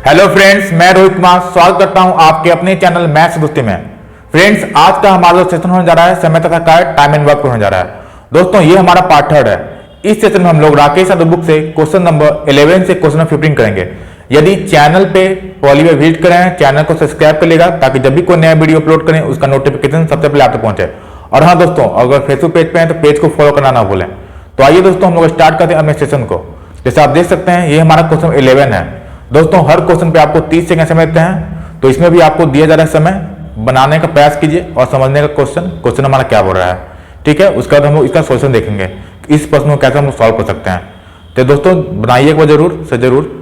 Hello friends, मैं रोहित कुमार स्वागत करता हूं आपके अपने चैनल मैथ्स दोस्ती में। फ्रेंड्स, आज का हमारा जो सेशन होने जा रहा है समय तथा कार्य टाइम एंड वर्क होने जा रहा है। दोस्तों, ये हमारा पार्ट 3 है। इस सेशन में हम लोग राकेश यादव बुक से क्वेश्चन नंबर 11 से क्वेश्चन नंबर 15 करेंगे। यदि चैनल पे पहली बार विजिट करें, चैनल को सब्सक्राइब कर लेगा ताकि जब भी कोई नया वीडियो अपलोड करें उसका नोटिफिकेशन सबसे पहले आप तक पहुंचे। और हाँ दोस्तों, अगर फेसबुक पेज पे हैं तो पेज को फॉलो करना ना भूलें। तो आइए दोस्तों, हम लोग स्टार्ट करते हैं अपने सेशन को। जैसे आप देख सकते हैं, ये हमारा क्वेश्चन 11 है। दोस्तों, हर क्वेश्चन पे आपको 30 सेकंड समय देते हैं, तो इसमें भी आपको दिया जा रहा है समय। बनाने का प्रयास कीजिए और समझने का क्वेश्चन हमारा क्या बोल रहा है। ठीक है, उसके बाद हम लोग इसका सोल्यूशन देखेंगे, इस प्रश्न को कैसे हम लोग सॉल्व कर सकते हैं। तो दोस्तों, बनाइएगा जरूर से जरूर।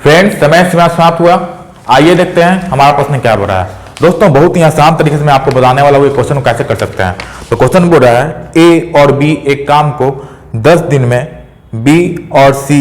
फ्रेंड्स, समय सीमा समाप्त हुआ। आइए देखते हैं हमारा प्रश्न क्या बोल रहा है। दोस्तों, बहुत ही आसान तरीके से मैं आपको बताने वाला हूँ क्वेश्चन को कैसे कर सकते हैं। तो क्वेश्चन बोल रहा है ए और बी एक काम को 10 दिन में, बी और सी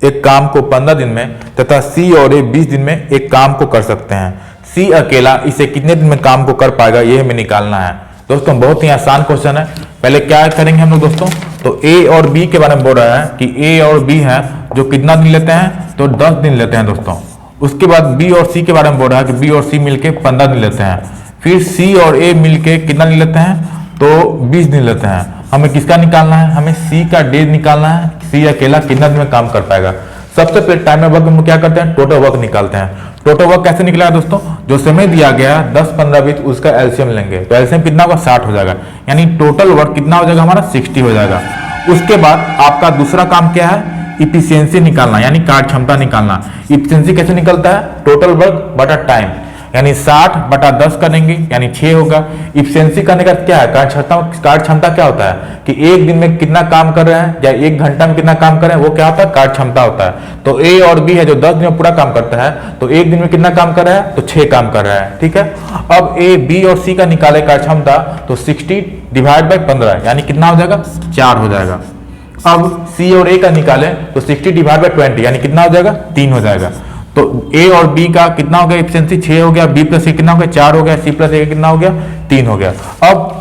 एक काम को 15 दिन में तथा सी और ए 20 दिन में एक काम को कर सकते हैं। सी अकेला इसे कितने दिन में काम को कर पाएगा, यह हमें निकालना है। दोस्तों, बहुत ही आसान क्वेश्चन है। पहले क्या करेंगे हम लोग दोस्तों, तो ए और बी के बारे में बोल रहा है कि ए और बी है जो कितना दिन लेते हैं, तो 10 दिन लेते हैं दोस्तों। उसके बाद बी और सी के बारे में बोल रहा है कि बी और सी मिलके 15 दिन लेते हैं। फिर सी और ए मिलके कितना दिन लेते हैं, तो 20 दिन लेते हैं। हमें किसका निकालना है, हमें सी का डेज निकालना है। सी अकेला कितना दिन में काम कर पाएगा। सबसे पहले टाइम में वर्क हम क्या करते हैं, टोटल वर्क निकालते हैं। टोटल वर्क कैसे निकला है दोस्तों, जो समय दिया गया 10, 15, 20 उसका एलसीएम लेंगे, तो एलसीएम कितना होगा, 60 हो जाएगा। यानी टोटल वर्क कितना हो जाएगा हमारा, 60 हो जाएगा। उसके बाद आपका दूसरा काम क्या है, इफिशियंसी निकालना, यानी कार्य क्षमता निकालना। इफिशियंसी कैसे निकलता है, टोटल वर्क बटा टाइम, यानी 60 बटा 10 करेंगे यानी 6 होगा। इफिशियंसी करने का क्या है, कार्य क्षमता क्या होता है कि एक दिन में कितना काम कर रहे हैं या एक घंटा में कितना काम कर रहे हैं, वो क्या होता है, कार्य क्षमता होता है। तो ए और बी है जो 10 दिन में पूरा काम करता है, तो एक दिन में कितना काम कर रहा है, तो 6 काम कर रहा है। ठीक है, अब ए बी और सी का निकाले कार्य क्षमता, तो 60 डिवाइड बाई 15 यानी कितना हो जाएगा, 4 हो जाएगा। अब सी और ए का निकाले तो 60 डिवाइड बाई 20 यानी कितना हो जाएगा, 3 हो जाएगा। तो ए और बी का कितना हो गया, एफिशिएंसी 6 हो गया, बी प्लस ए कितना हो गया, 4 हो गया, सी प्लस ए कितना हो गया, 3 हो गया। अब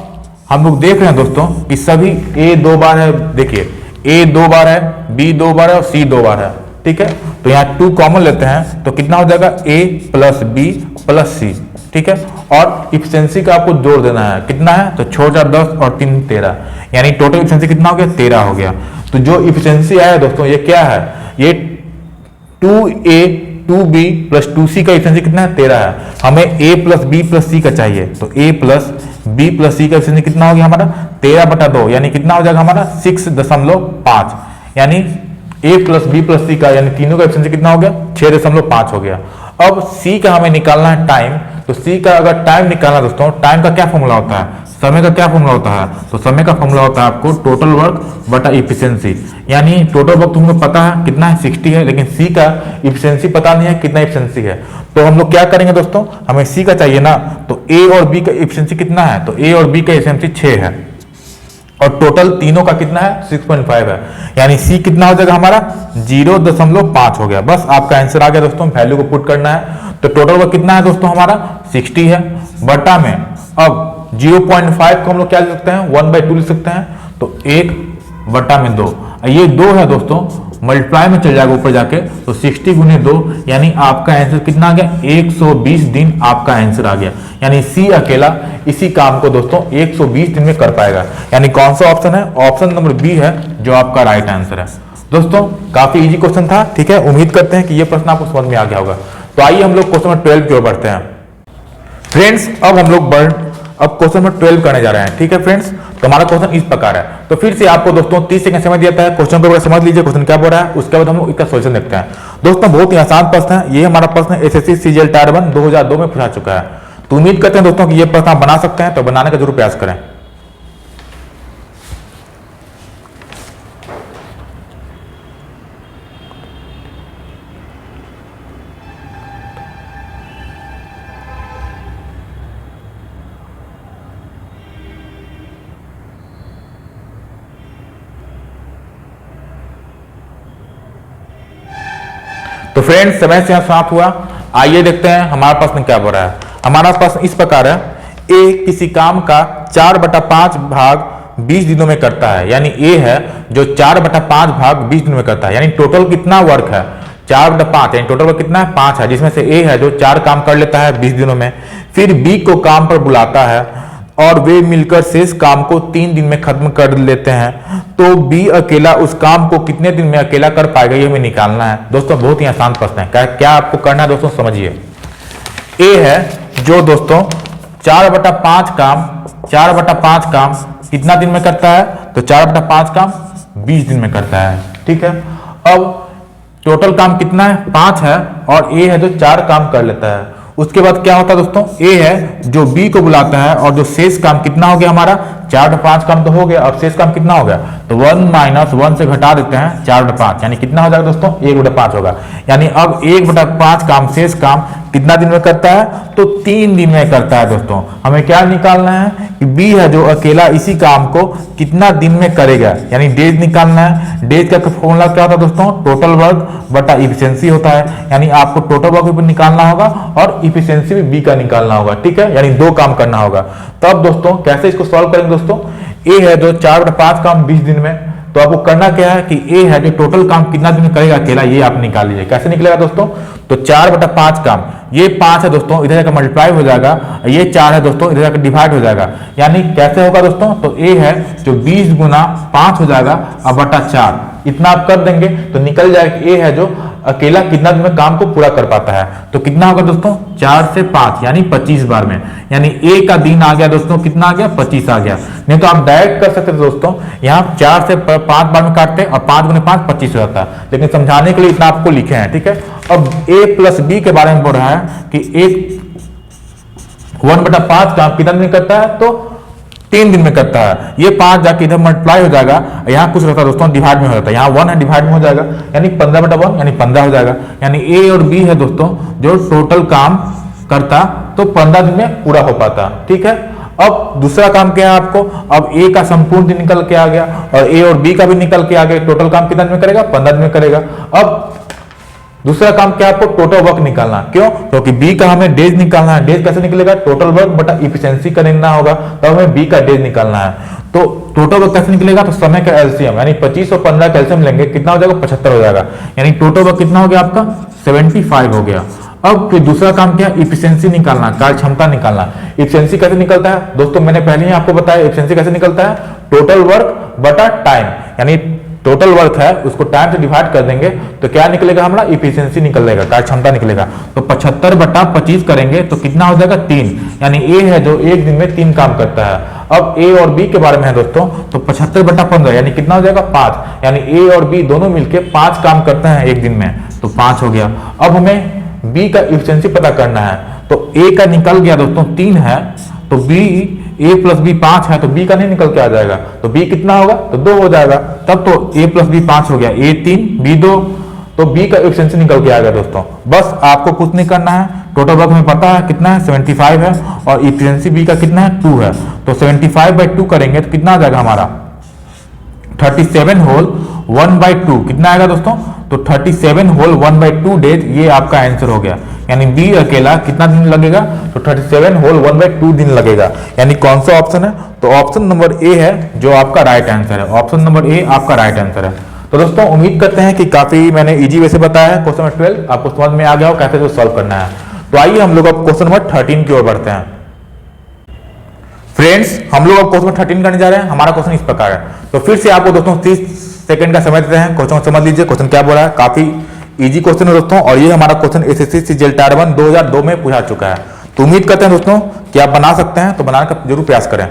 हम लोग देख रहे हैं दोस्तों कि सभी ए 2 बार है। देखिए, ए 2 बार है, बी 2 बार है और सी 2 बार है। ठीक है, तो यहाँ 2 कॉमन लेते हैं तो कितना हो जाएगा, ए प्लस बी प्लस सी। ठीक है, और इफिशियंसी का आपको जोड़ देना है, कितना है, तो 6 × 10 और 3 13, यानी टोटल इफिशियंसी कितना हो गया, 13 हो गया। तो जो इफिशियंसी आया दोस्तों, ये क्या है, ये 2a 2b प्लस 2c का इफिशियंसी कितना है, 13 है। हमें a plus b plus c का चाहिए, तो a plus b plus c का इफिशियंसी कितना हो गया हमारा, 13 बटा 2 यानी कितना हो जाएगा हमारा 6.5, यानी a plus b plus c का यानी तीनों का इफिशियंसी कितना हो गया, 6.5 हो गया। अब c का हमें निकालना है टाइम, तो c का अगर टाइम निकालना दोस्तों, टाइम का क्या फॉर्मूला होता है, समय का क्या फॉर्मूला होता है, तो समय का फॉर्मूला होता है आपको टोटल वर्क बटा इफिशियंसी। यानी टोटल वर्क तुमको पता है कितना है, 60 है, लेकिन सी का इफिशियंसी पता नहीं है कितना इफिशियंसी है। तो हम लोग क्या करेंगे दोस्तों, हमें सी का चाहिए ना, तो ए और बी का इफिशियंसी कितना है, तो ए और बी का इफिशियंसी 6 है और टोटल तीनों का कितना है, 6.5 है। यानी सी कितना हो जाएगा हमारा, 0.5 हो गया। बस आपका आंसर आ गया दोस्तों, वैल्यू को पुट करना है। तो टोटल वर्क कितना है दोस्तों हमारा, 60 है, बटा में अब 0.5 को हम लोग क्या लिख सकते हैं, 1/2 लिख सकते हैं, तो 1 बटा में 2, ये 2 है दोस्तों, मल्टीप्लाई में चल जाएगा ऊपर जाके, तो 60 गुने 2 यानी आपका आंसर कितना आ गया, 120 दिन आपका आंसर आ गया। यानी सी अकेला इसी काम को दोस्तों 120 दिन में कर पाएगा। यानी कौन सा ऑप्शन है, ऑप्शन नंबर बी है जो आपका राइट आंसर है। दोस्तों, काफी इजी क्वेश्चन था। ठीक है, उम्मीद करते हैं कि यह प्रश्न आपको समझ में आ गया होगा। तो आइए हम लोग क्वेश्चन नंबर 12 की ओर बढ़ते हैं। फ्रेंड्स, अब हम लोग अब क्वेश्चन नंबर 12 करने जा रहे हैं। ठीक है फ्रेंड्स, तो हमारा क्वेश्चन इस प्रकार है। तो फिर से आपको दोस्तों 30 सेकंड समय दिया है, क्वेश्चन को समझ लीजिए क्वेश्चन क्या बोल रहा है, उसके बाद हम लोग इसका सॉल्यूशन देखते हैं। दोस्तों, बहुत ही आसान प्रश्न है। ये हमारा प्रश्न एसएससी सीजीएल टायर 1 2002 में पूछा चुका है। तो उम्मीद करते हैं दोस्तों कि ये प्रश्न आप बना सकते हैं, तो बनाने का जरूर प्रयास करें। तो फ्रेंड्स समय से समाप्त हुआ। आइए देखते हैं हमारा प्रश्न क्या बोल रहा है। हमारा प्रश्न इस प्रकार है, ए किसी काम का 4/5 भाग 20 दिनों में करता है। यानी ए है जो 4/5 भाग 20 दिनों में करता है। यानी टोटल कितना वर्क है 4/5, यानी टोटल वर्क कितना है 5 है, जिसमें से ए है जो 4 काम कर लेता है 20 दिनों में। फिर बी को काम पर बुलाता है और वे मिलकर शेष काम को 3 दिन में खत्म कर लेते हैं। तो बी अकेला उस काम को कितने दिन में अकेला कर पाएगा, ये हमें निकालना है। दोस्तों बहुत ही आसान प्रश्न है। क्या आपको करना है दोस्तों, समझिए। ए है जो दोस्तों 4/5 काम कितना दिन में करता है, तो 4/5 काम 20 दिन में करता है। ठीक है, अब टोटल काम कितना है 5 है और ए है जो 4 काम कर लेता है। उसके बाद क्या होता है दोस्तों, ए है जो बी को बुलाता है और जो शेष काम कितना हो गया हमारा 4/5 काम तो हो गया, अब शेष काम कितना हो गया, तो 1 - 1 से घटा देते हैं 4/5, यानी कितना हो जाएगा दोस्तों 1/5 होगा। यानी अब 1/5 काम शेष काम कितना दिन में करता है, तो 3 दिन में करता है। दोस्तों हमें क्या निकालना है कि बी है जो अकेला इसी काम को कितना दिन में करेगा, यानी डेज निकालना है। डेज का फॉर्मूला क्या होता है दोस्तों, टोटल वर्क बटा इफिशियंसी होता है। यानी आपको टोटल वर्क भी निकालना होगा और इफिशियंसी भी बी का निकालना होगा। ठीक है, यानी 2 काम करना होगा। तब दोस्तों कैसे इसको सॉल्व करेंगे दोस्तों, ए है जो 4/5 काम 20 दिन में, तो आपको करना क्या है कि ए है जो टोटल काम कितना दिन में करेगा अकेला, ये आप निकाल लीजिए। कैसे निकलेगा दोस्तों, तो 4/5 काम, ये 5 है दोस्तों, इधर जाकर मल्टीप्लाई हो जाएगा, ये 4 है दोस्तों, इधर जाकर डिवाइड हो जाएगा। यानी कैसे होगा दोस्तों, तो ए है जो 20 गुना 5 हो जाएगा अब बटा 4, इतना आप कर देंगे तो निकल जाएगा ए है जो अकेला कितना दिन में काम को पूरा कर पाता है। तो कितना होगा दोस्तों 4 से 5 यानी 25 बार में, यानी ए का दिन आ गया दोस्तों, कितना आ गया 25 आ गया। नहीं तो आप डायरेक्ट कर सकते थे दोस्तों, यहाँ 4 से 5 बार में काटते और 5 गुने 5 25 हो जाता है, लेकिन समझाने के लिए इतना आपको लिखे हैं। ठीक है, अब ए प्लस बी के बारे में बोल रहा है कि एक 1/5 काम कितना दिन करता है, तो 3 दिन में करता है। ये 5 जाके इधर मल्टीप्लाई हो जाएगा, यहाँ कुछ रहता है दोस्तों डिवाइड में हो जाता है, यहाँ 1 है डिवाइड में हो जाएगा, यानी 15/1 यानी 15 हो जाएगा। यानी ए और बी है दोस्तों जो टोटल काम करता तो 15 दिन में पूरा हो पाता। ठीक है, अब दूसरा काम क्या है आपको, अब ए का संपूर्ण दिन निकल के आ गया और ए और बी का भी निकल के आ गया, टोटल काम कितना दिन में करेगा 15 दिन में करेगा। अब दूसरा काम क्या आपको टोटल वर्क निकालना, क्यों, क्योंकि बी का हमें डेज निकालना है। डेज कैसे निकलेगा, टोटल वर्क बटा इफिशियंसी करना होगा, तो हमें बी का डेज निकालना है। तो टोटल वर्क कैसे निकलेगा, तो समय का एलसीएम, यानी 25 और 15 का एलसीएम लेंगे, कितना हो जाएगा 75 हो जाएगा। यानी टोटल वर्क कितना हो गया आपका 75 हो गया। अब फिर दूसरा काम क्या है, इफिशियंसी निकालना, कार्य क्षमता निकालना। इफिशियंसी कैसे निकलता है दोस्तों, मैंने पहले ही आपको बताया इफिशियंसी कैसे निकलता है, टोटल वर्क बटा टाइम, यानी टोटल वर्क है उसको टाइम से डिवाइड कर देंगे तो क्या निकलेगा हमारा इफिशियंसी निकलेगा, कार्य क्षमता निकलेगा। तो 75/25 करेंगे तो कितना हो जाएगा 3, यानी ए है जो एक दिन में 3 काम करता है। अब ए और बी के बारे में है दोस्तों, तो 75/15 यानी कितना हो जाएगा 5, यानी ए और बी दोनों मिलके 5 काम करते हैं एक दिन में, तो 5 हो गया। अब हमें बी का इफिशियंसी पता करना है, तो ए का निकल गया दोस्तों 3 है, तो बी ए प्लस बी 5 है, तो बी का नहीं निकल के आ जाएगा, तो बी कितना होगा, तो 2 हो जाएगा। तब तो ए प्लस बी 5 हो गया, ए 3 बी 2, तो बी का एफिशिएंसी निकल के आ गया दोस्तों। बस आपको कुछ नहीं करना है, टोटल वर्क हमें पता है कितना है 75 है और एफिशिएंसी बी का कितना है 2 है, तो 75/2 करेंगे तो कितना आ जाएगा हमारा 37 होल 1/2 कितना आएगा दोस्तों, तो 37 होल 1/2 डेज, ये आपका आंसर हो गया। यानी बी अकेला कितना दिन लगेगा, तो 37 होल 1/2 दिन लगेगा। यानी कौन सा ऑप्शन है, तो ऑप्शन नंबर ए है जो आपका राइट आंसर है, ऑप्शन नंबर ए आपका राइट आंसर है। तो दोस्तों उम्मीद करते हैं कि काफी मैंने इजी वे से बताया है। क्वेश्चन नंबर 12 आपको समझ में आ गया हो कैसे सॉल्व करना है। तो आइए हम लोग अब क्वेश्चन नंबर 13 की ओर बढ़ते हैं। फ्रेंड्स हम लोग अब क्वेश्चन नंबर 13 करने जा रहे हैं। हमारा क्वेश्चन इस प्रकार है, तो फिर से आपको दोस्तों 30 सेकंड का समय देते हैं, क्वेश्चन समझ लीजिए क्वेश्चन क्या बोल रहा है। काफी इजी क्वेश्चन है दोस्तों, और ये हमारा क्वेश्चन एसएससी सीजीएल टायर 1 2002 में पूछा चुका है। तो उम्मीद करते हैं दोस्तों कि आप बना सकते हैं, तो बनाने का जरूर प्रयास करें।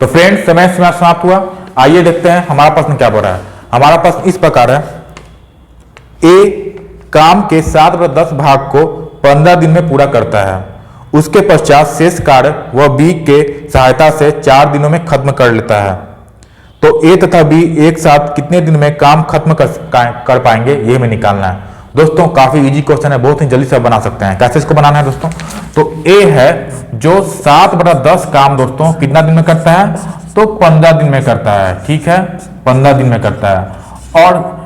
तो फ्रेंड्स समय समाप्त हुआ। आइए देखते हैं हमारा प्रश्न क्या बोल रहा है। हमारा प्रश्न इस प्रकार है, ए काम के 7/10 भाग को 15 दिन में पूरा करता है, उसके पश्चात शेष कार्य वह बी के सहायता से 4 दिनों में खत्म कर लेता है। तो ए तथा बी एक साथ कितने दिन में काम खत्म कर पाएंगे, ये हमें निकालना है। दोस्तों काफी इजी क्वेश्चन है, बहुत ही जल्दी से बना सकते हैं। कैसे इसको बनाना है दोस्तों, तो ए है जो 7/10 काम दोस्तों कितना दिन में करता है, तो 15 दिन में करता है। ठीक है, 15 दिन में करता है। और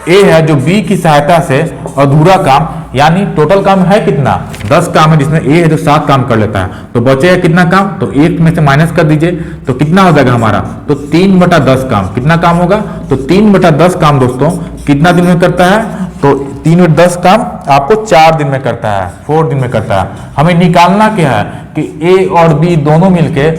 ए है जो बी की सहायता से अधूरा काम, यानी टोटल काम है कितना, 10 काम है, जिसमें ए है जो 7 काम कर लेता है। तो बचेगा कितना काम, तो 1 में से माइनस कर दीजिए, तो कितना हो जाएगा हमारा, तो 3/10 काम। कितना काम होगा, तो 3/10 काम दोस्तों कितना दिन में करता है, तो 3/10 काम आपको 4 दिन में करता है, 4 दिन में करता है। हमें निकालना क्या है कि ए और बी दोनों मिलके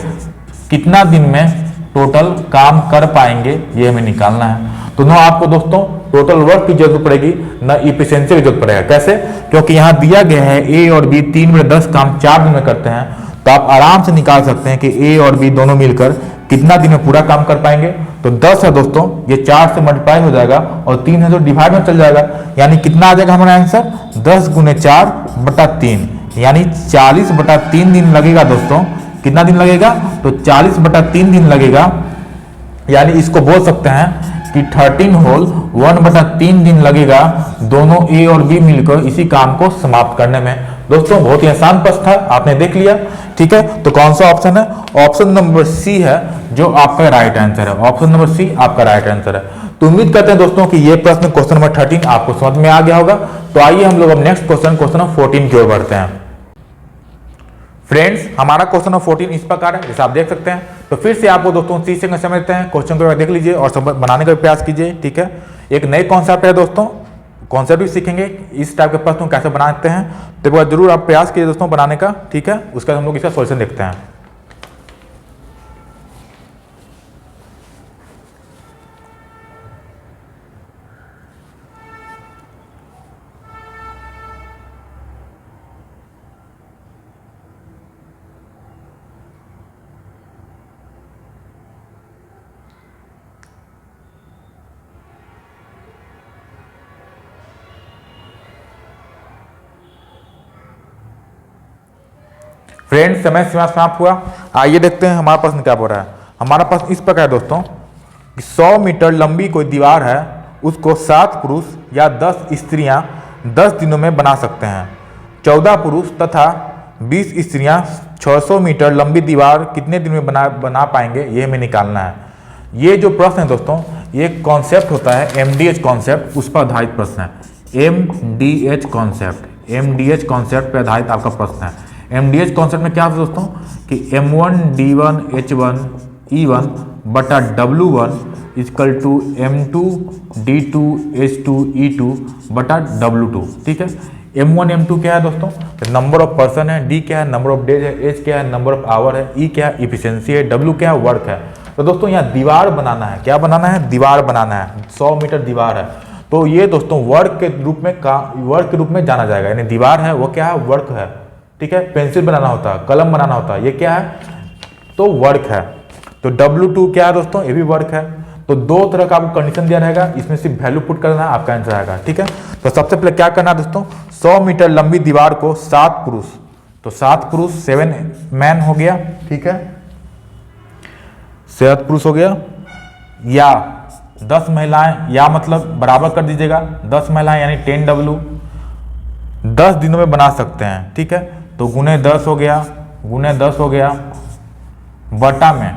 कितना दिन में टोटल काम कर पाएंगे, ये हमें निकालना है। तो ना आपको दोस्तों टोटल वर्क की जरूरत पड़ेगी, ना इफिशिएंसी की जरूरत पड़ेगा। कैसे, क्योंकि यहाँ दिया गया है ए और बी 3/10 काम 4 दिन में करते हैं, तो आप आराम से निकाल सकते हैं कि ए और बी दोनों मिलकर कितना दिन में पूरा काम कर पाएंगे। तो 10 है दोस्तों, ये 4 से मल्टीप्लाई हो जाएगा, और 3 है तो डिवाइड में चल जाएगा, यानी कितना आ जाएगा हमारा आंसर, 10 × 4/3, यानी 40/3 दिन लगेगा दोस्तों। कितना दिन लगेगा, तो 40/3 दिन लगेगा, यानी इसको बोल सकते हैं कि 13 होल 1/3 दिन लगेगा दोनों ए और बी मिलकर इसी काम को समाप्त करने में। दोस्तों बहुत ही आसान प्रश्न था, आपने देख लिया। ठीक है, तो कौन सा ऑप्शन है, ऑप्शन नंबर सी है जो आपका राइट आंसर है। ऑप्शन नंबर सी आपका राइट आंसर है। तो उम्मीद करते हैं दोस्तों कि ये प्रश्न क्वेश्चन नंबर 13 आपको समझ में आ गया होगा। तो आइए हम लोग अब नेक्स्ट क्वेश्चन नंबर 14 की ओर बढ़ते हैं। फ्रेंड्स हमारा क्वेश्चन नंबर 14 इस प्रकार है, जैसे आप देख सकते हैं। तो फिर से आपको दोस्तों 30 सेकंड समझते हैं, क्वेश्चन को देख लीजिए और सब बनाने का प्रयास कीजिए। ठीक है, एक नए कॉन्सेप्ट है दोस्तों, कॉन्सेप्ट भी सीखेंगे, इस टाइप के प्रश्न कैसे बनाते हैं, तो एक बार जरूर आप प्रयास कीजिए दोस्तों बनाने का। ठीक है, उसका हम लोग इसका सॉल्यूशन देखते हैं। फ्रेंड्स समय सीमा समाप्त हुआ। आइए देखते हैं हमारा प्रश्न क्या बोल रहा है। हमारा प्रश्न इस प्रकार है दोस्तों कि 100 मीटर लंबी कोई दीवार है, उसको 7 पुरुष या 10 स्त्रियां 10 दिनों में बना सकते हैं। 14 पुरुष तथा 20 स्त्रियां 600 मीटर लंबी दीवार कितने दिन में बना पाएंगे, ये हमें निकालना है। ये जो प्रश्न है दोस्तों, ये कॉन्सेप्ट होता है MDH कॉन्सेप्ट, उस पर आधारित प्रश्न है। MDH कॉन्सेप्ट पर आधारित आपका प्रश्न है। MDH कॉन्सेप्ट में क्या होता है दोस्तों कि M1 D1 H1 E1 बटा W1 equal to M2 D2 H2 E2 बटा W2। ठीक है, M1 M2 क्या है दोस्तों, नंबर ऑफ पर्सन है, D क्या है नंबर ऑफ डेज है, H क्या है नंबर ऑफ आवर है, E क्या है इफिशियंसी है, W क्या है वर्क है। तो दोस्तों यहाँ दीवार बनाना है, क्या बनाना है, दीवार बनाना है। 100 मीटर दीवार है, तो ये दोस्तों वर्क के रूप में जाना जाएगा, यानी दीवार है वो क्या है, वर्क है। ठीक है, पेंसिल बनाना होता है, कलम बनाना होता है, ये क्या है, तो वर्क है। तो W2 क्या है दोस्तों, ये भी वर्क है। तो दो तरह का आपको कंडीशन दिया रहेगा, इसमें सिर्फ वैल्यू पुट करना है, आपका आंसर आएगा। ठीक है, तो सबसे पहले क्या करना है दोस्तों, 100 मीटर लंबी दीवार को 7 पुरुष, तो 7 पुरुष 7 मैन हो गया। ठीक है, 7 पुरुष हो गया, या 10 महिलाएं, या मतलब बराबर कर दीजिएगा, 10 महिलाएं यानी 10W 10 दिनों में बना सकते हैं। ठीक है, तो गुने 10 हो गया, गुने 10 हो गया, बटा में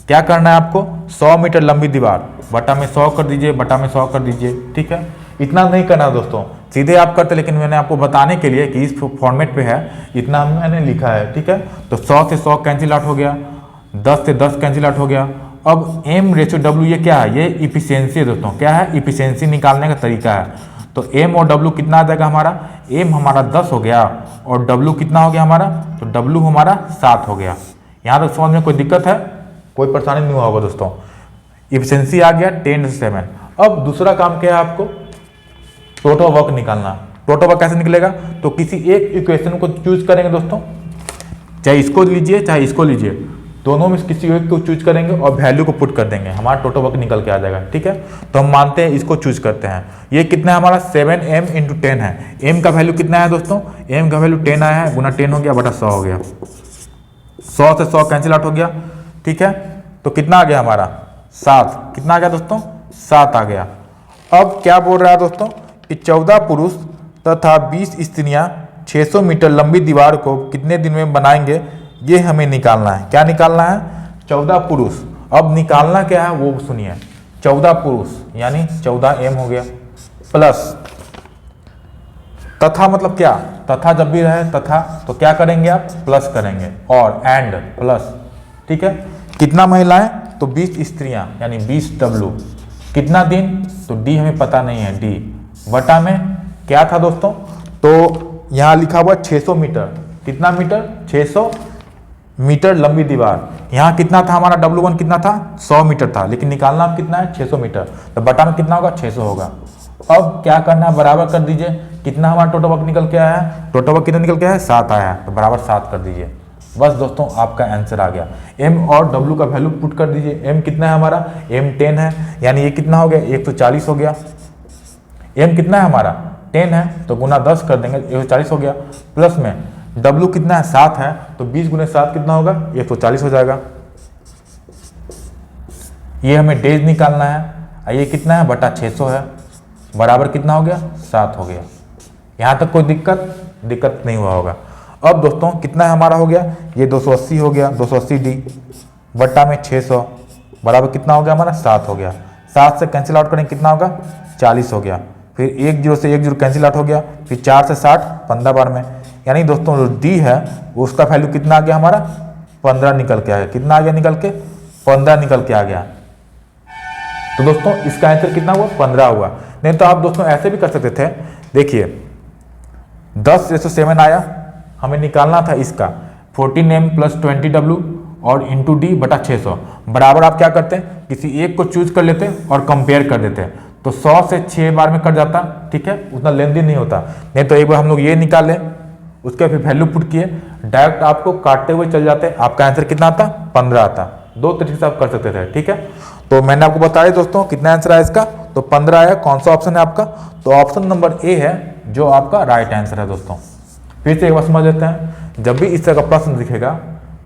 क्या करना है आपको, 100 मीटर लंबी दीवार, बटा में 100 कर दीजिए, बटा में 100 कर दीजिए। ठीक है, इतना नहीं करना दोस्तों, सीधे आप करते, लेकिन मैंने आपको बताने के लिए कि इस फॉर्मेट पे है, इतना मैंने लिखा है। ठीक है, तो 100 से 100 कैंसिल आउट हो गया, 10 से 10 कैंसिल आउट हो गया। अब M/W ये क्या है, ये इफिशियंसी है दोस्तों, क्या है, इफिशियंसी निकालने का तरीका है। तो M और W कितना आ जाएगा हमारा, M हमारा 10 हो गया और W कितना हो गया हमारा, तो W हमारा 7 हो गया। यहाँ तक समझ में कोई दिक्कत है, कोई परेशानी नहीं हुआ होगा दोस्तों। इफिशियंसी आ गया 10 से 7। अब दूसरा काम क्या है, आपको टोटल वर्क निकालना। टोटल वर्क कैसे निकलेगा, तो किसी एक इक्वेशन को चूज करेंगे दोस्तों, चाहे इसको लीजिए चाहे इसको लीजिए। दोनों में किसी एक को चूज करेंगे और वैल्यू को पुट कर देंगे, हमारा टोटल वर्क निकल के आ जाएगा। ठीक है, तो हम मानते हैं इसको चूज करते हैं। ये कितना है हमारा 7m × 10 है। m का वैल्यू कितना है दोस्तों, m का वैल्यू 10 आया है, गुना 10 हो गया बटा 100 हो गया, 100 से 100 कैंसिल आउट हो गया। ठीक है, तो कितना आ गया हमारा 7, कितना आ गया दोस्तों 7 आ गया। अब क्या बोल रहा है दोस्तों कि 14 पुरुष तथा 20 स्त्रियां 600 मीटर लंबी दीवार को कितने दिन में बनाएंगे, ये हमें निकालना है। क्या निकालना है, 14 पुरुष। अब निकालना क्या है वो सुनिए, 14 पुरुष यानी 14m हो गया, प्लस तथा मतलब क्या, तथा जब भी रहे तथा तो क्या करेंगे आप प्लस करेंगे, और एंड प्लस। ठीक है, कितना महिलाएं, तो 20 स्त्रियां यानी 20W, कितना दिन, तो डी हमें पता नहीं है, डी बटा में क्या था दोस्तों, तो यहाँ लिखा हुआ 600 मीटर, कितना मीटर 600 मीटर लंबी दीवार। यहाँ कितना था हमारा W1 कितना था 100 मीटर था, लेकिन निकालना अब कितना है 600 मीटर, तो बटा में कितना होगा 600 होगा। अब क्या करना है, बराबर कर दीजिए, कितना हमारा टोटल वर्क निकल के आया है, टोटल वर्क कितना निकल के आया है 7 आया है, तो बराबर 7 कर दीजिए। बस दोस्तों आपका आंसर आ गया। m और w का वैल्यू पुट कर दीजिए। m कितना है हमारा, m 10 है, यानी ये कितना हो गया 140 हो गया। m कितना है हमारा 10 है, तो गुना 10 कर देंगे 140 हो गया, प्लस में w कितना है 7 है, तो 20 गुने 7 कितना होगा 140 हो जाएगा। ये हमें डेज निकालना है, ये कितना है बटा 600 है, बराबर कितना हो गया 7 हो गया। यहाँ तक कोई दिक्कत नहीं हुआ होगा। अब दोस्तों कितना है हमारा हो गया, ये 280 हो गया, 280d बट्टा में 600 बराबर कितना हो गया हमारा 7 हो गया। 7 से कैंसिल आउट करें कितना होगा 40 हो गया, फिर 1 0 से 1 0 कैंसिल आउट हो गया, फिर 4 से 60 15 बार में, यानी दोस्तों जो डी है उसका वैल्यू कितना आ गया हमारा 15 निकल के आ गया। कितना आ गया निकल के 15 निकल के आ गया। तो दोस्तों इसका आंसर कितना हुआ 15 हुआ। नहीं तो आप दोस्तों ऐसे भी कर सकते थे, देखिए 10:7 आया, हमें निकालना था इसका 14m + 20w और इंटू डी बटा 600 बराबर आप क्या करते हैं किसी एक को चूज कर लेते और कंपेयर कर देते, तो 100 से 6 बार में कट जाता। ठीक है, उतना लेंदी नहीं होता। नहीं तो एक बार हम लोग ये निकाले, उसके फिर वैल्यू पुट किए, डायरेक्ट आपको काटते हुए चल जाते, आपका आंसर कितना आता 15 आता। दो तरीके से आप कर सकते थे। ठीक है, तो मैंने आपको बताया दोस्तों कितना आंसर आया इसका, तो 15 आया। कौन सा ऑप्शन है आपका, तो ऑप्शन नंबर ए है जो आपका राइट आंसर है। दोस्तों फिर से एक बार समझ लेते हैं, जब भी इस तरह का प्रश्न दिखेगा,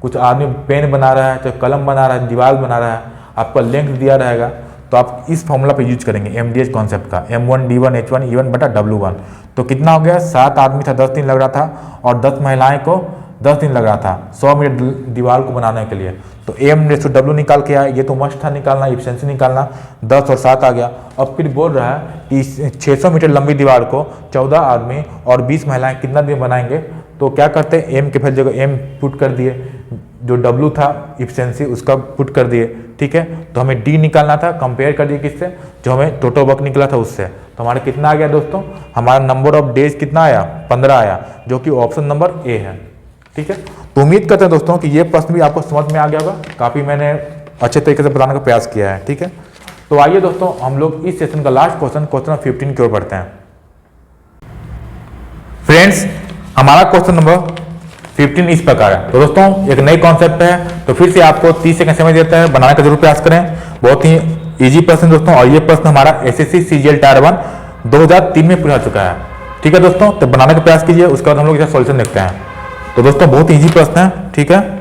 कुछ आदमी पेन बना रहा है, चाहे कलम बना रहा है, दीवार बना रहा है, आपका लेंथ दिया रहेगा, तो आप इस फॉर्मूला पे यूज करेंगे MDH कॉन्सेप्ट का, M1 D1 H1 E1 बटा W1। तो कितना हो गया 7 आदमी था 10 दिन लग रहा था, और 10 महिलाएं को 10 दिन लग रहा था 100 मीटर दीवार को बनाने के लिए। तो M/W निकाल के आया, ये तो मस्ट था निकालना, इफिशिएंसी निकालना, 10 और 7 आ गया। अब फिर बोल रहा है कि 600 मीटर लंबी दीवार को 14 आदमी और 20 महिलाएं कितना दिन बनाएंगे, तो क्या करते हैं M के फिर जगह M पुट कर दिए, जो W था इफिशिएंसी उसका पुट कर दिए। ठीक है, तो हमें D निकालना था, कंपेयर कर दिए किससे, जो हमें टोटल वर्क निकला था उससे। तो हमारा कितना आ गया दोस्तों, हमारा नंबर ऑफ डेज कितना आया 15 आया, जो कि ऑप्शन नंबर ए है। ठीक है, तो उम्मीद करते हैं दोस्तों कि ये प्रश्न भी आपको समझ में आ गया होगा, काफ़ी मैंने अच्छे तरीके से बताने का प्रयास किया है। ठीक है, तो आइए दोस्तों हम लोग इस सेशन का लास्ट क्वेश्चन 15 की ओर बढ़ते हैं। फ्रेंड्स हमारा क्वेश्चन नंबर 15 इस प्रकार है। तो दोस्तों एक नई कॉन्सेप्ट है, तो फिर से आपको 30 सेकंड समय देता है, बनाने का जरूर प्रयास करें। बहुत ही इजी प्रश्न दोस्तों, और ये प्रश्न हमारा SSC CGL टायर 1 2003 में पूरा चुका है। ठीक है दोस्तों, तो बनाने का प्रयास कीजिए, उसके बाद हम लोग इसका सॉल्यूशन देखते हैं। तो दोस्तों बहुत इजी प्रश्न है। ठीक है,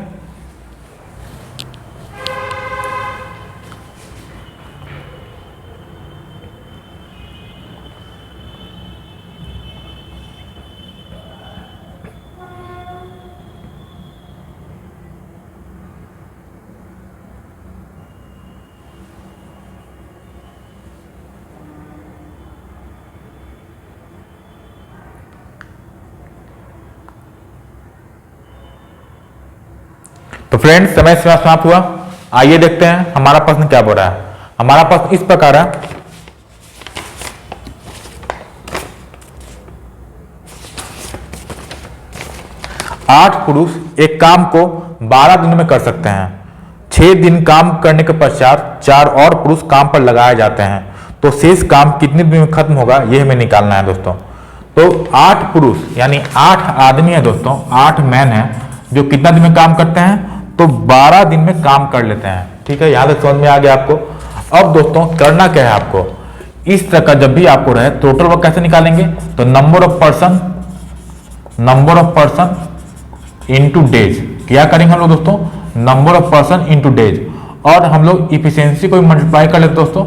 तो फ्रेंड्स समय समाप्त हुआ। आइए देखते हैं हमारा प्रश्न क्या बोल रहा है। हमारा प्रश्न इस प्रकार है, आठ पुरुष एक काम को 12 दिन में कर सकते हैं। 6 दिन काम करने के पश्चात 4 और पुरुष काम पर लगाए जाते हैं, तो शेष काम कितने दिन में खत्म होगा, यह हमें निकालना है दोस्तों। तो 8 पुरुष यानी 8 आदमी है दोस्तों, 8 मैन है, जो कितना दिन में काम करते हैं तो 12 दिन में काम कर लेते हैं। ठीक है, यहां तक समझ में आ गया आपको। अब दोस्तों करना क्या है आपको, इस तरह का जब भी आपको रहे टोटल वर्क कैसे निकालेंगे, तो number of person into days. क्या करेंगे हम लोग दोस्तों, number of person into days, और हम लोग इफिशियंसी को मल्टीप्लाई कर लेते दोस्तों।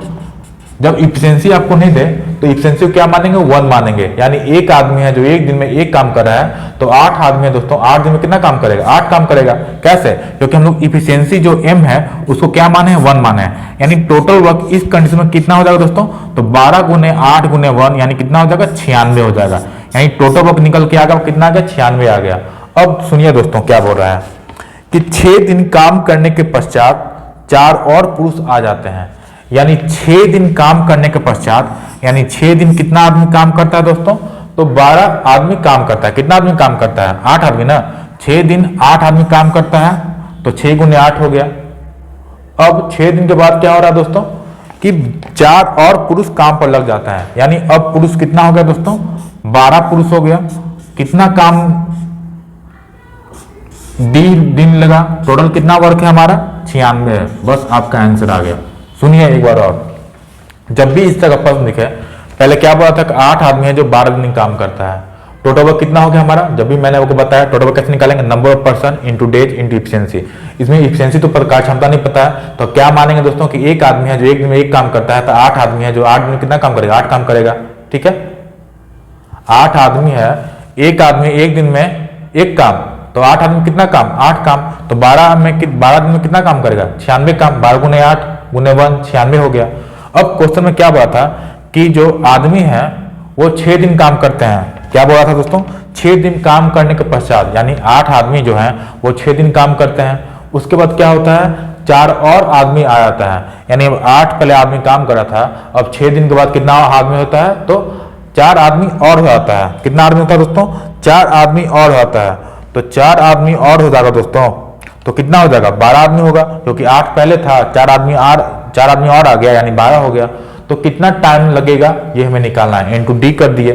जब इफिशियंसी आपको नहीं दे तो इफिशियंसी को क्या मानेंगे, 1 मानेंगे। यानी एक आदमी है जो एक दिन में एक काम कर रहा है, तो 8 आदमी है दोस्तों, 8 दिन में कितना काम करेगा, 8 काम करेगा। कैसे, क्योंकि हम लोग इफिशियंसी जो m है उसको क्या माने हैं, 1 माने हैं। यानी टोटल वर्क इस कंडीशन में कितना हो जाएगा दोस्तों, तो 12 गुने 8 गुने 1 यानी कितना हो जाएगा, 96 हो जाएगा। यानी टोटल वर्क निकल के आ गया, कितना आ गया, 96 आ गया। अब सुनिए दोस्तों क्या बोल रहा है कि 6 दिन काम करने के पश्चात 4 और पुरुष आ जाते हैं। यानी 6 दिन काम करने के पश्चात, यानी 6 दिन कितना आदमी काम करता है दोस्तों, तो 12 आदमी काम करता है। कितना आदमी काम करता है, 8 आदमी ना। 6 दिन 8 आदमी काम करता है, तो 6 गुने 8 हो गया। अब 6 दिन के बाद क्या हो रहा है दोस्तों कि 4 और पुरुष काम पर लग जाता है। यानी अब पुरुष कितना हो गया दोस्तों, 12 पुरुष हो गया। कितना काम दिन लगा, टोटल कितना वर्क है हमारा, 96 है। बस आपका आंसर आ गया। सुनिए एक बार और, जब भी इस तरह का प्रश्न दिखे, पहले क्या बोला था कि 8 आदमी है जो 12 दिन काम करता है, टोटल वर्क कितना हो गया हमारा। जब भी मैंने आपको बताया टोटल वर्क कैसे निकालेंगे, number of person into days into efficiency. इसमें इफिशियंसी तो प्रकाश क्षमता नहीं पता है, तो क्या मानेंगे दोस्तों कि एक आदमी है जो एक दिन में एक काम करता है, तो 8 आदमी है जो 8 दिन में कितना काम करेगा, 8 काम करेगा। ठीक है, 8 आदमी है, एक आदमी एक दिन में एक काम, तो 8 आदमी कितना काम, 8 काम। तो 12 दिन में कितना काम करेगा, 96 काम। 12 गुने 8 गुने 1 96 हो गया। अब क्वेश्चन में क्या बोला था कि जो आदमी है वो 6 दिन काम करते हैं। क्या बोला था दोस्तों, 6 दिन काम करने के पश्चात, यानी 8 आदमी जो है वो 6 दिन काम करते हैं। उसके बाद क्या होता है, 4 और आदमी आ जाता है। यानी अब 8 पहले आदमी काम कर रहा था, अब 6 दिन के बाद कितना आदमी होता है, तो 4 आदमी और हो जाता है। कितना आदमी होता है दोस्तों, 4 आदमी और होता है। तो 4 आदमी और हो जाएगा दोस्तों, तो कितना हो जाएगा, 12 आदमी होगा, क्योंकि 8 पहले था, 4 आदमी और आ गया, यानी 12 हो गया। तो कितना टाइम लगेगा ये हमें निकालना है, इनटू डी कर दिए।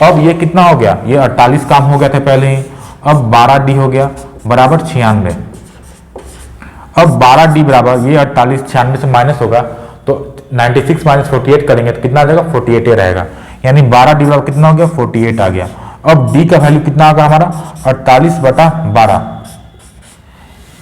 अब ये कितना हो गया, ये 48 काम हो गया था पहले ही, अब 12d हो गया बराबर 96। अब 12d बराबर ये 48 96 से माइनस होगा, तो 96 माइनस 48 करेंगे तो कितना आ जाएगा, 48 रहेगा। यानी 12d बराबर कितना हो गया, 48 आ गया। अब d का वैल्यू कितना होगा हमारा, 48/12।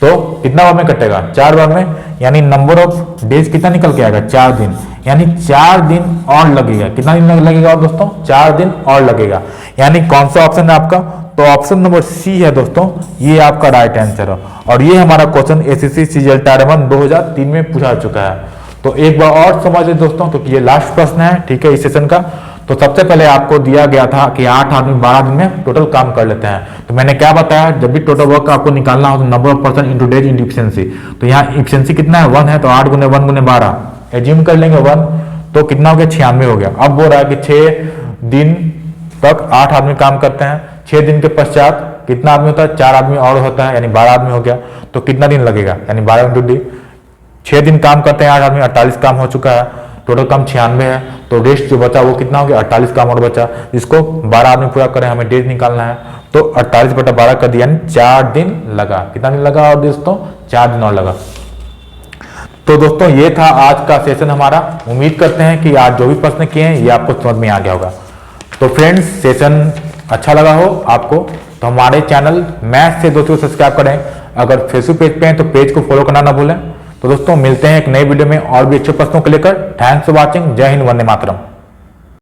तो कितना बार में कटेगा, 4 बार में। यानी नंबर ऑफ डेज कितना निकल के आएगा, 4 दिन। यानी 4 दिन और लगेगा। कितना दिन लगेगा और दोस्तों, 4 दिन और लगेगा। यानी कौन सा ऑप्शन है आपका, तो ऑप्शन नंबर सी है दोस्तों, ये आपका राइट आंसर है। और ये हमारा क्वेश्चन एसएससी सीजीएल टायर 1 2003 में पूछा चुका है। तो एक बार और समझ लें दोस्तों, तो ये लास्ट प्रश्न है, ठीक है, इस सेशन का। तो सबसे पहले आपको दिया गया था कि 8 आदमी 12 दिन में टोटल काम कर लेते हैं। तो मैंने क्या बताया, जब भी टोटल वर्क आपको निकालना हो तो number of person into days into efficiency. तो यहाँ इफिशियंसी कितना है, 1 है, तो 8 गुने 1 गुने 12 एज्यूम कर लेंगे 1, तो कितना हो गया, 96 हो गया। अब बोल रहा है कि 6 दिन तक 8 आदमी काम करते हैं, 6 दिन के पश्चात कितना आदमी होता है, 4 आदमी और होता है, यानी 12 आदमी हो गया। तो कितना दिन लगेगा, यानी 12 इंटू डी। 6 दिन काम करते हैं 8 आदमी, 48 काम हो चुका है, टोटल काम 96 है। तो रेस्ट जो बचा वो कितना हो गया, 48 काम और बचा, जिसको 12 आदमी पूरा करें, हमें डेज निकालना है। तो 48/12 कर दिया, यानी 4 दिन लगा। कितना दिन लगा और दोस्तों, 4 दिन और लगा। तो दोस्तों ये था आज का सेशन हमारा। उम्मीद करते हैं कि आज जो भी प्रश्न किए हैं ये आपको समझ में आ गया होगा। तो फ्रेंड्स, सेशन अच्छा लगा हो आपको तो हमारे चैनल मैथ से दोस्तों सब्सक्राइब करें। अगर फेसबुक पेज पे हैं तो पेज को फॉलो करना ना भूलें। तो दोस्तों मिलते हैं एक नए वीडियो में और भी अच्छे प्रश्नों को लेकर। Thanks for watching. जय हिंद, वंदे मातरम।